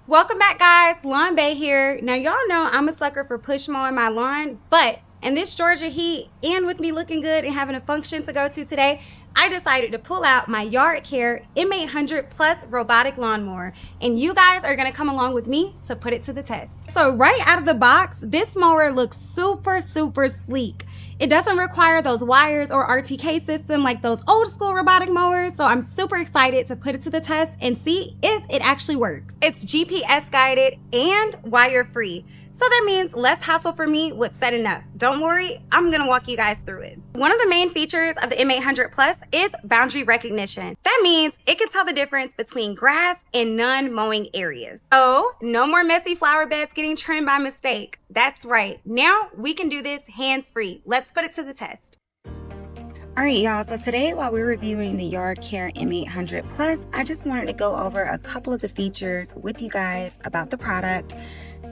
Welcome back, guys. Lawn Bay here. Now y'all know I'm a sucker for push mowing my lawn, but in this Georgia heat and with me looking good and having a function to go to today, I decided to pull out my YARDCARE M800Plus Robotic Lawnmower, and you guys are gonna come along with me to put it to the test. So right out of the box, this mower looks super sleek. It doesn't require those wires or RTK system like those old school robotic mowers, so I'm super excited to put it to the test and see if it actually works. It's GPS guided and wire free, so that means less hassle for me with setting up. Don't worry, I'm gonna walk you guys through it. One of the main features of the M800 Plus is boundary recognition. That means it can tell the difference between grass and non-mowing areas. So no more messy flower beds getting trimmed by mistake. That's right, now we can do this hands-free. Let's put it to the test. All right, y'all, so today while we're reviewing the YARDCARE M800 Plus, I just wanted to go over a couple of the features with you guys about the product.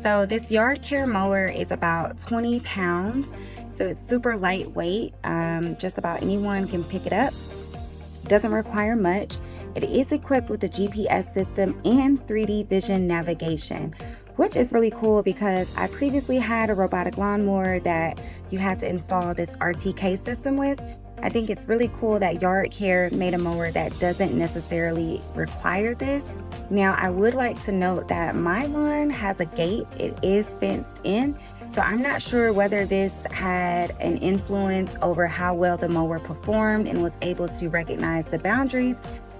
So this YARDCARE mower is about 20 pounds, so it's super lightweight. Just about anyone can pick it up. Doesn't require much. It is equipped with a GPS system and 3D vision navigation, which is really cool because I previously had a robotic lawnmower that you had to install this RTK system with. I think it's really cool that YARDCARE made a mower that doesn't necessarily require this. Now, I would like to note that my lawn has a gate. It is fenced in, so I'm not sure whether this had an influence over how well the mower performed and was able to recognize the boundaries,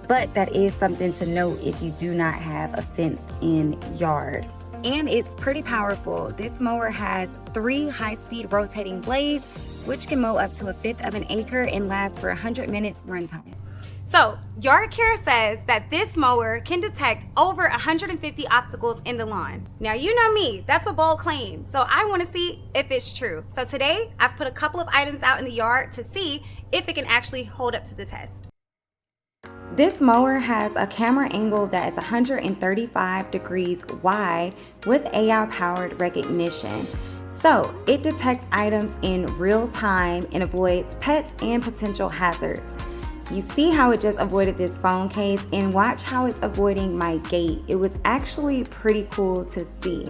but that is something to note if you do not have a fenced-in yard. And it's pretty powerful. This mower has 3 high-speed rotating blades, which can mow up to 1/5 of an acre and last for 100 minutes runtime. So YARDCARE says that this mower can detect over 150 obstacles in the lawn. Now you know me, that's a bold claim, so I want to see if it's true. So today I've put a couple of items out in the yard to see if it can actually hold up to the test. This mower has a camera angle that is 135 degrees wide with AI-powered recognition. So it detects items in real time and avoids pets and potential hazards. You see how it just avoided this phone case, and watch how it's avoiding my gate. It was actually pretty cool to see.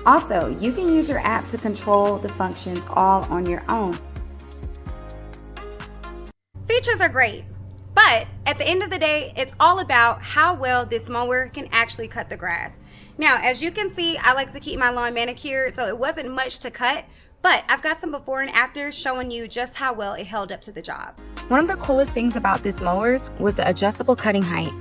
Also, you can use your app to control the functions all on your own. Features are great, but at the end of the day, it's all about how well this mower can actually cut the grass. Now, as you can see, I like to keep my lawn manicured, so it wasn't much to cut, but I've got some before and after showing you just how well it held up to the job. One of the coolest things about this mowers was the adjustable cutting height,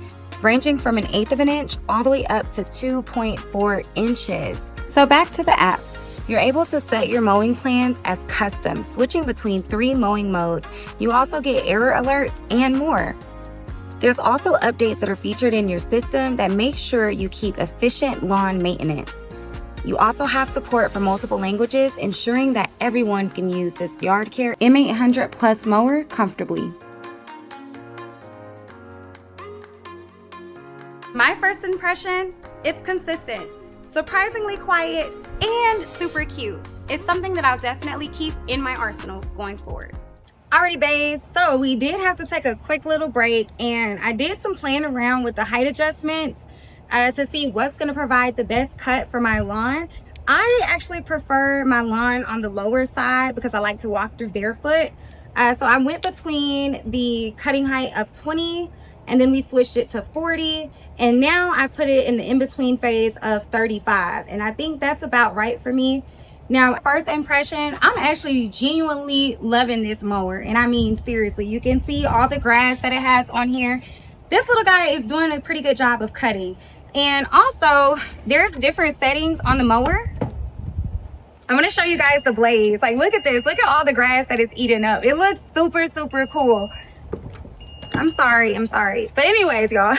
ranging from 1/8 of an inch all the way up to 2.4 inches. So back to the app. You're able to set your mowing plans as custom, switching between 3 mowing modes. You also get error alerts and more. There's also updates that are featured in your system that make sure you keep efficient lawn maintenance. You also have support for multiple languages, ensuring that everyone can use this YARDCARE M800 Plus mower comfortably. My first impression, it's consistent, surprisingly quiet, and super cute. It's something that I'll definitely keep in my arsenal going forward. Alrighty, babes, so we did have to take a quick little break, and I did some playing around with the height adjustments to see what's going to provide the best cut for my lawn. I actually prefer my lawn on the lower side because I like to walk through barefoot. So I went between the cutting height of 20, and then we switched it to 40, and now I put it in the in-between phase of 35, and I think that's about right for me. Now, first impression, I'm actually genuinely loving this mower, and I mean seriously. You can see all the grass that it has on here. This little guy is doing a pretty good job of cutting. And also, there's different settings on the mower. I'm going to show you guys the blades. Like, look at this. Look at all the grass that is eaten up. It looks super cool. I'm sorry. But anyways, y'all,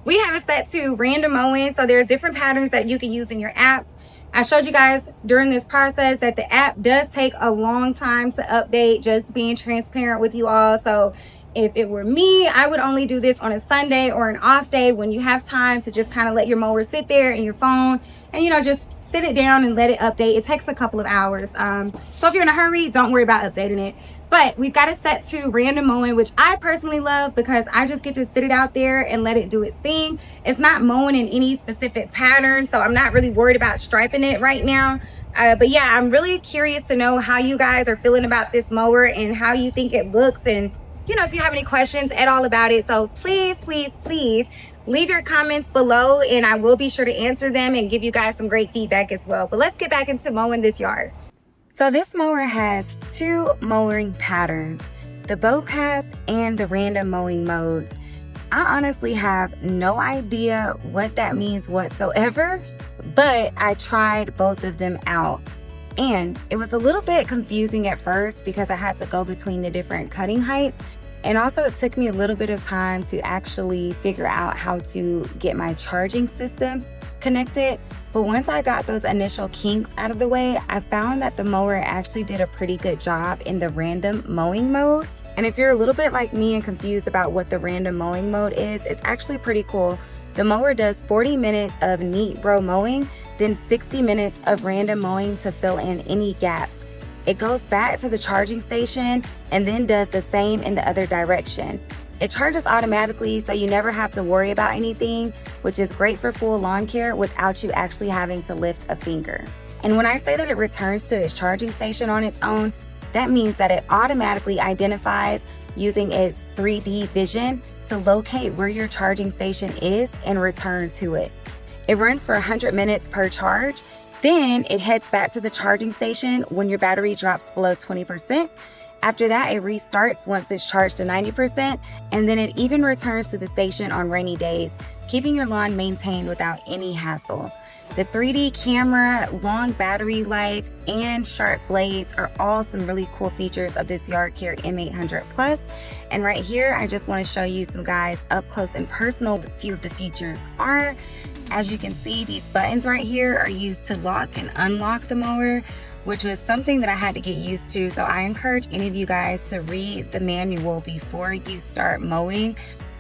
we have it set to random mowing. So there's different patterns that you can use in your app. I showed you guys during this process that the app does take a long time to update, just being transparent with you all. So if it were me, I would only do this on a Sunday or an off day when you have time to just kind of let your mower sit there in your phone and, you know, just sit it down and let it update. It takes a couple of hours. So if you're in a hurry, don't worry about updating it. But we've got it set to random mowing, which I personally love because I just get to sit it out there and let it do its thing. It's not mowing in any specific pattern, so I'm not really worried about striping it right now. But yeah, I'm really curious to know how you guys are feeling about this mower and how you think it looks, and you know, if you have any questions at all about it. So please, please, please leave your comments below and I will be sure to answer them and give you guys some great feedback as well. But let's get back into mowing this yard. So this mower has two mowing patterns, the bow path and the random mowing modes. I honestly have no idea what that means whatsoever, but I tried both of them out. And it was a little bit confusing at first because I had to go between the different cutting heights. And also it took me a little bit of time to actually figure out how to get my charging system connected. But once I got those initial kinks out of the way, I found that the mower actually did a pretty good job in the random mowing mode. And if you're a little bit like me and confused about what the random mowing mode is, it's actually pretty cool. The mower does 40 minutes of neat row mowing, then 60 minutes of random mowing to fill in any gaps. It goes back to the charging station and then does the same in the other direction. It charges automatically, so you never have to worry about anything, which is great for full lawn care without you actually having to lift a finger. And when I say that it returns to its charging station on its own, that means that it automatically identifies using its 3D vision to locate where your charging station is and return to it. It runs for 100 minutes per charge. Then it heads back to the charging station when your battery drops below 20%. After that, it restarts once it's charged to 90%, and then it even returns to the station on rainy days, keeping your lawn maintained without any hassle. The 3D camera, long battery life, and sharp blades are all some really cool features of this YARDCARE M800 Plus. And right here, I just want to show you some guys up close and personal. A few of the features are, as you can see, these buttons right here are used to lock and unlock the mower, which was something that I had to get used to. So I encourage any of you guys to read the manual before you start mowing.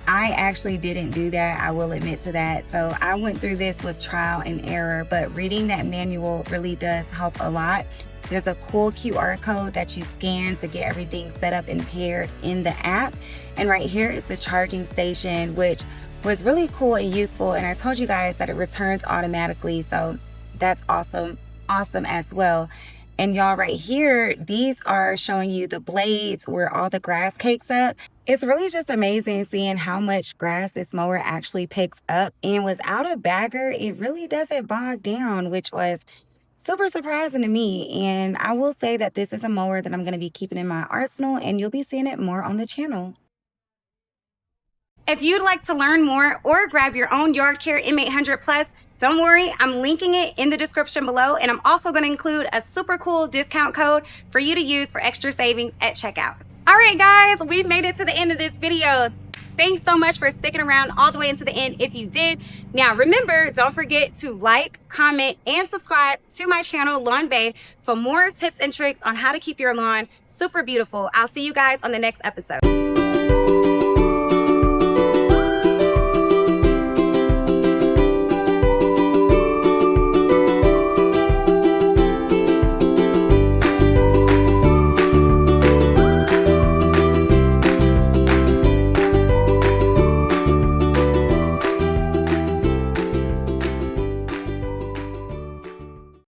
I actually didn't do that, I will admit to that. So I went through this with trial and error, but reading that manual really does help a lot. There's a cool QR code that you scan to get everything set up and paired in the app. And right here is the charging station, which was really cool and useful. And I told you guys that it returns automatically, so that's awesome as well. And y'all, right here, these are showing you the blades where all the grass cakes up. It's really just amazing seeing how much grass this mower actually picks up. And without a bagger, it really doesn't bog down, which was super surprising to me. And I will say that this is a mower that I'm going to be keeping in my arsenal, and you'll be seeing it more on the channel. If you'd like to learn more or grab your own YARDCARE M800 Plus, don't worry, I'm linking it in the description below, and I'm also going to include a super cool discount code for you to use for extra savings at checkout. All right, guys, we've made it to the end of this video. Thanks so much for sticking around all the way into the end if you did. Now, remember, don't forget to like, comment, and subscribe to my channel, Lawn Bae, for more tips and tricks on how to keep your lawn super beautiful. I'll see you guys on the next episode.